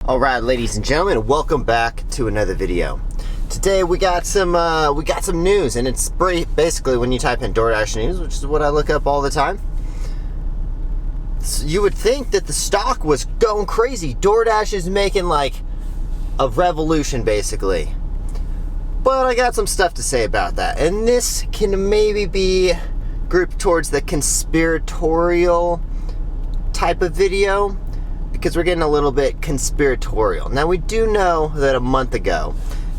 Alright, ladies and gentlemen, welcome back to another video. Today we got some news, and it's basically when you type in Doordash news, which is what I look up all the time. You would think that the stock was going crazy. Doordash is making like a revolution, basically. But I got some stuff to say about that, and this can maybe be grouped towards the conspiratorial type of video, because we're getting a little bit conspiratorial. Now, we do know that a month ago,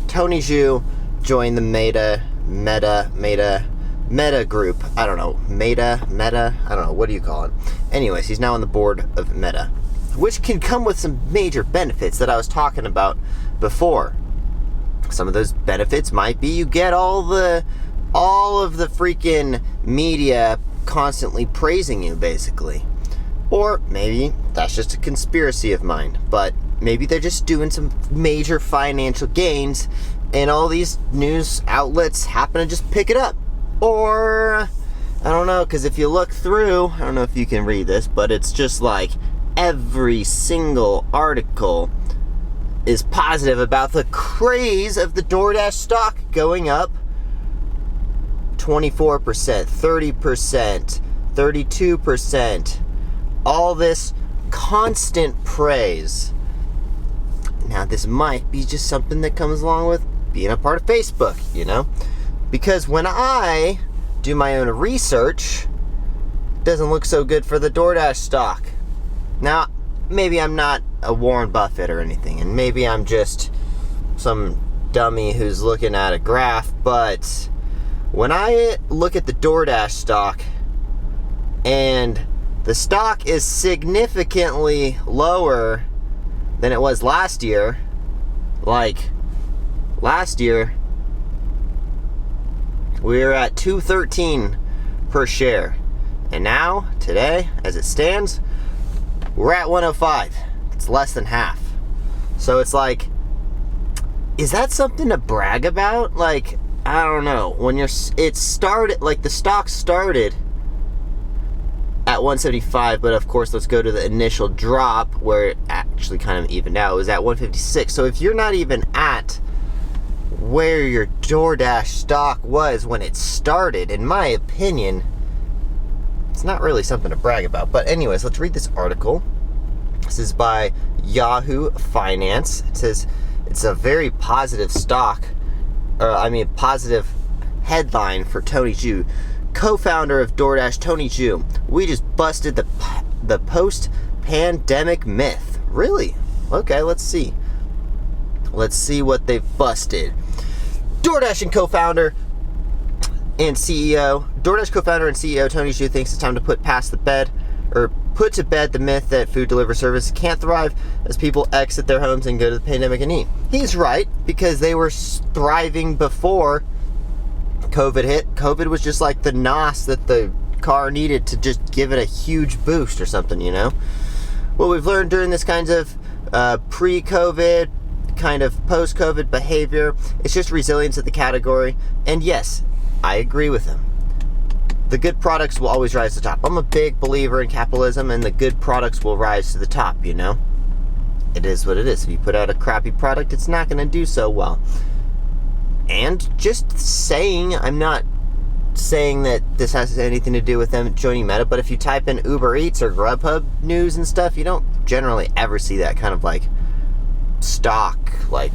Tony Zhu joined the Meta group. I don't know, Meta, I don't know, what do you call it? Anyways, he's now on the board of Meta, which can come with some major benefits that I was talking about before. Some of those benefits might be you get all of the freaking media constantly praising you, basically. Or maybe that's just a conspiracy of mine, but maybe they're just doing some major financial gains and all these news outlets happen to just pick it up. Or, I don't know, because if you look through, I don't know if you can read this, but it's just like every single article is positive about the craze of the Doordash stock going up 24%, 30%, 32%. All this constant praise. Now, this might be just something that comes along with being a part of Facebook, you know? Because when I do my own research, it doesn't look so good for the Doordash stock. Now, maybe I'm not a Warren Buffett or anything, and maybe I'm just some dummy who's looking at a graph, but when I look at the Doordash stock, and the stock is significantly lower than it was last year. Like, last year, we were at $2.13 per share. And now, today, as it stands, we're at $1.05. It's less than half. So it's like, is that something to brag about? Like, I don't know. When the stock started at 175, but of course, let's go to the initial drop where it actually kind of evened out. It was at 156. So if you're not even at where your Doordash stock was when it started, in my opinion, it's not really something to brag about. But anyways, let's read this article. This is by Yahoo Finance. It says it's a very positive positive headline for Tony Zhu, co-founder of Doordash. Tony Zhu, we just busted the post-pandemic myth. Really? Okay, let's see. Let's see what they've busted. Doordash co-founder and CEO Tony Zhu thinks it's time to put to bed the myth that food delivery service can't thrive as people exit their homes and go to the pandemic and eat. He's right, because they were thriving before COVID hit. COVID was just like the NOS that the car needed to just give it a huge boost or something, you know? What we've learned during this kind of pre-COVID, kind of post-COVID behavior, it's just resilience of the category. And yes, I agree with him. The good products will always rise to the top. I'm a big believer in capitalism, and the good products will rise to the top, you know? It is what it is. If you put out a crappy product, it's not going to do so well. And just saying, I'm not saying that this has anything to do with them joining Meta, but if you type in Uber Eats or Grubhub news and stuff, you don't generally ever see that kind of like stock, like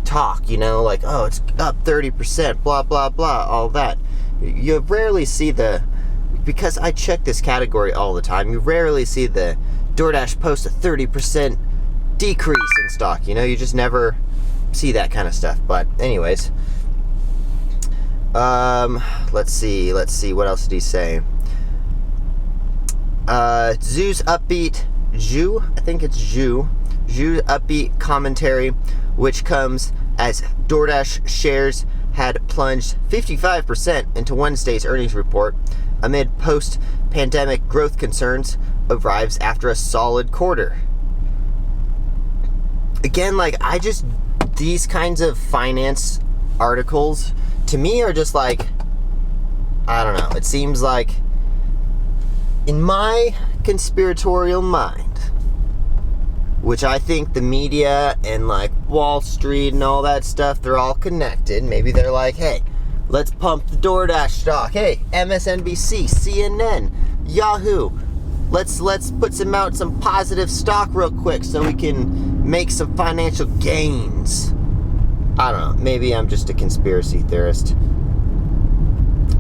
talk, you know, like, oh, it's up 30%, blah, blah, blah, all that. You rarely see because I check this category all the time, you rarely see the Doordash post a 30% decrease in stock, you know, you just never see that kind of stuff. But anyways, let's see what else did he say. Zhu's upbeat upbeat commentary, which comes as Doordash shares had plunged 55% into Wednesday's earnings report amid post-pandemic growth concerns, arrives after a solid quarter. Again, like, these kinds of finance articles, to me, are just like, I don't know, it seems like, in my conspiratorial mind, which I think the media and like Wall Street and all that stuff, they're all connected. Maybe they're like, hey, let's pump the DoorDash stock. Hey, MSNBC, CNN, Yahoo, let's put some positive stock real quick so we can make some financial gains. I don't know. Maybe I'm just a conspiracy theorist.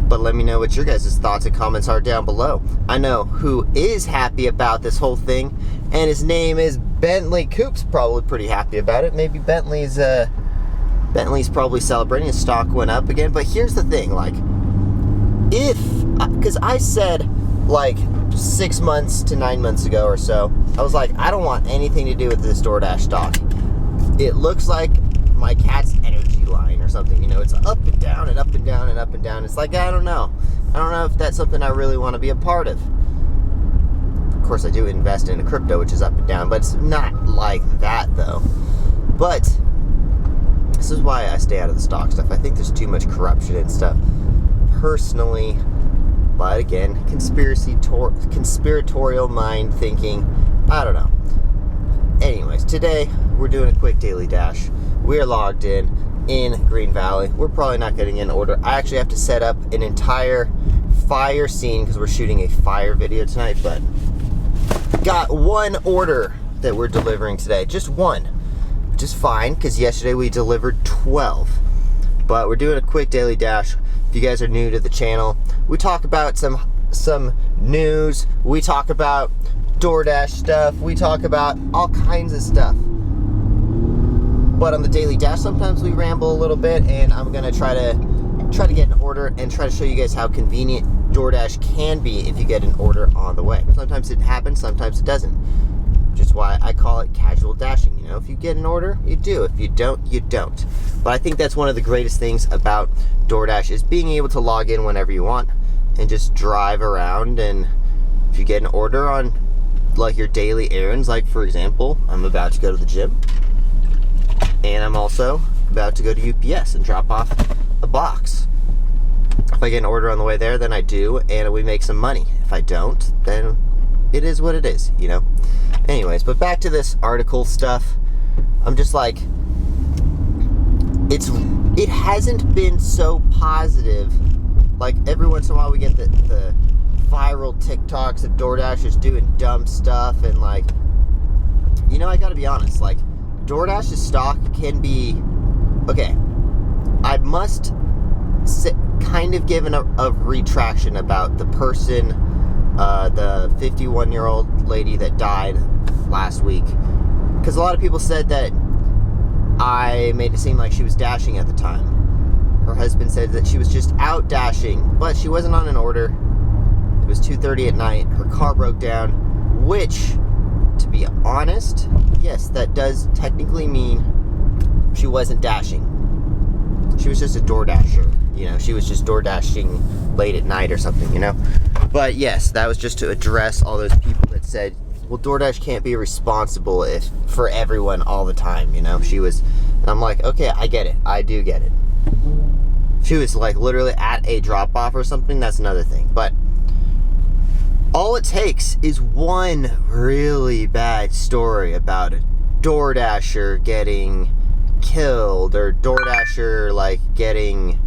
But let me know what your guys' thoughts and comments are down below. I know who is happy about this whole thing, and his name is Bentley. Coop's probably pretty happy about it. Maybe Bentley's probably celebrating. His stock went up again. But here's the thing, like, because I said like 6 months to 9 months ago or so, I was like, I don't want anything to do with this DoorDash stock. It looks like my cat's energy line or something, you know, it's up and down and up and down and up and down. It's like, I don't know if that's something I really want to be a part of. Of course, I do invest in a crypto, which is up and down, but it's not like that though. But this is why I stay out of the stock stuff. I think there's too much corruption and stuff personally. But again, conspiratorial mind thinking, I don't know. Anyways, today we're doing a quick daily dash. We are logged in Green Valley. We're probably not getting in order. I actually have to set up an entire fire scene because we're shooting a fire video tonight, but got one order that we're delivering today. Just one, which is fine because yesterday we delivered 12. But we're doing a quick daily dash. If you guys are new to the channel, we talk about some news. We talk about DoorDash stuff. We talk about all kinds of stuff. But on the daily dash, sometimes we ramble a little bit, and I'm gonna try to get an order and try to show you guys how convenient DoorDash can be if you get an order on the way. Sometimes it happens, sometimes it doesn't. Which is why I call it casual dashing. You know, if you get an order, you do. If you don't, you don't. But I think that's one of the greatest things about DoorDash is being able to log in whenever you want and just drive around. And if you get an order on like your daily errands, like for example, I'm about to go to the gym, and I'm also about to go to UPS and drop off a box. If I get an order on the way there, then I do, and we make some money. If I don't, then it is what it is, you know? Anyways, but back to this article stuff. I'm just like, it hasn't been so positive. Like, every once in a while we get the viral TikToks of DoorDashers doing dumb stuff, and like, you know, I gotta be honest, like, DoorDash's stock can be, okay, I must kind of give a retraction about the person, the 51-year-old lady that died last week, because a lot of people said that I made it seem like she was dashing at the time. Her husband said that she was just out dashing, but she wasn't on an order. It was 2:30 at night. Her car broke down, which, to be honest, yes, that does technically mean she wasn't dashing. She was just a DoorDasher, you know, she was just DoorDashing late at night or something, you know. But yes, that was just to address all those people that said, well, DoorDash can't be responsible for everyone all the time, you know. She was, and I'm like, okay, I get it. I do get it. If she was like literally at a drop-off or something, that's another thing. But all it takes is one really bad story about a DoorDasher getting killed, or DoorDasher like getting,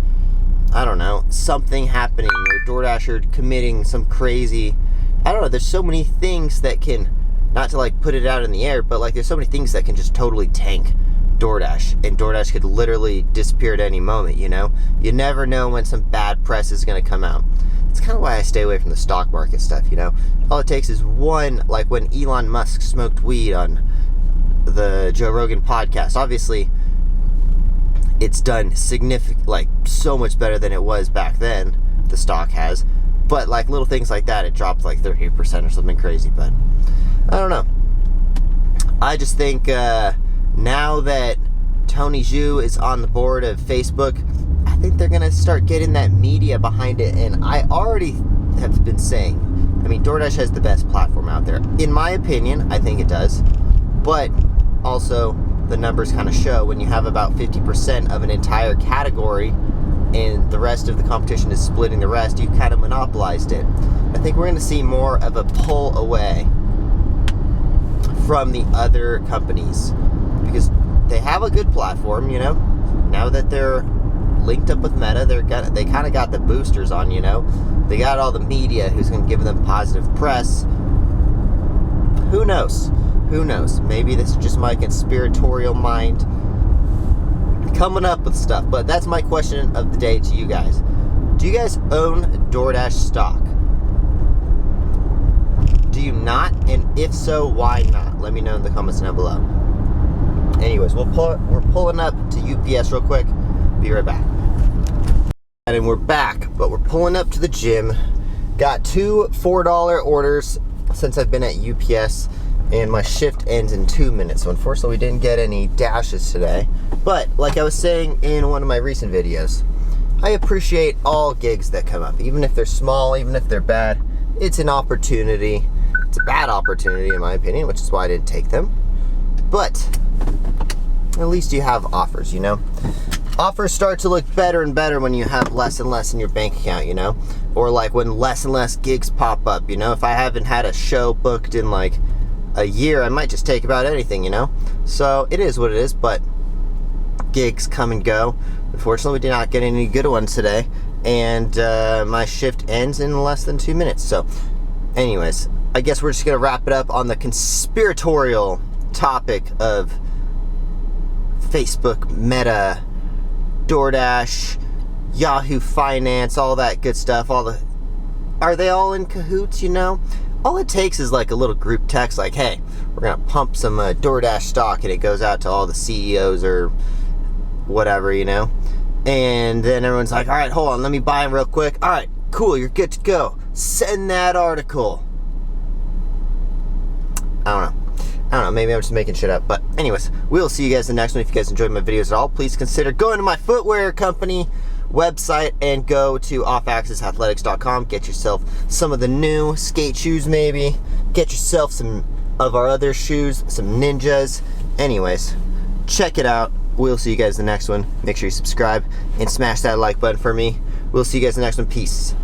I don't know, something happening, or DoorDasher committing some crazy, I don't know, there's so many things that can, not to like put it out in the air, but like there's so many things that can just totally tank DoorDash, and DoorDash could literally disappear at any moment, you know? You never know when some bad press is going to come out. It's kind of why I stay away from the stock market stuff, you know? All it takes is one, like when Elon Musk smoked weed on the Joe Rogan podcast. Obviously, it's done significant, like so much better than it was back then, the stock has. But like little things like that, it dropped like 38% or something crazy. But I don't know. I just think now that Tony Zhu is on the board of Facebook, I think they're going to start getting that media behind it. And I already have been saying, I mean, DoorDash has the best platform out there. In my opinion, I think it does. But also, the numbers kind of show when you have about 50% of an entire category and the rest of the competition is splitting the rest, you've kind of monopolized it. I think we're going to see more of a pull away from the other companies, because they have a good platform, you know. Now that they're linked up with Meta, they kind of got the boosters on, you know. They got all the media who's going to give them positive press. Who knows? Who knows? Maybe this is just my conspiratorial mind coming up with stuff. But that's my question of the day to you guys. Do you guys own DoorDash stock? Do you not? And if so, why not? Let me know in the comments down below. Anyways, we're pulling up to UPS real quick. Be right back. And we're back, but we're pulling up to the gym. Got 2 $4 orders since I've been at UPS, and my shift ends in 2 minutes. So unfortunately, we didn't get any dashes today. But like I was saying in one of my recent videos, I appreciate all gigs that come up, even if they're small, even if they're bad. It's an opportunity. It's a bad opportunity in my opinion, which is why I didn't take them. But at least you have offers, you know. Offers start to look better and better when you have less and less in your bank account, you know, or like when less and less gigs pop up, you know. If I haven't had a show booked in like a year, I might just take about anything, you know. So it is what it is, but gigs come and go. Unfortunately, we did not get any good ones today, and my shift ends in less than 2 minutes. So anyways, I guess we're just gonna wrap it up on the conspiratorial topic of Facebook, Meta, DoorDash, Yahoo Finance, all that good stuff. Are they all in cahoots, you know? All it takes is like a little group text like, hey, we're gonna pump some DoorDash stock, and it goes out to all the CEOs or whatever, you know? And then everyone's like, all right, hold on, let me buy them real quick. All right, cool, you're good to go. Send that article. I don't know, maybe I'm just making shit up. But anyways, we'll see you guys in the next one. If you guys enjoyed my videos at all, please consider going to my footwear company website and go to offaccessathletics.com. Get yourself some of the new skate shoes maybe. Get yourself some of our other shoes, some Ninjas. Anyways, check it out. We'll see you guys in the next one. Make sure you subscribe and smash that like button for me. We'll see you guys in the next one. Peace.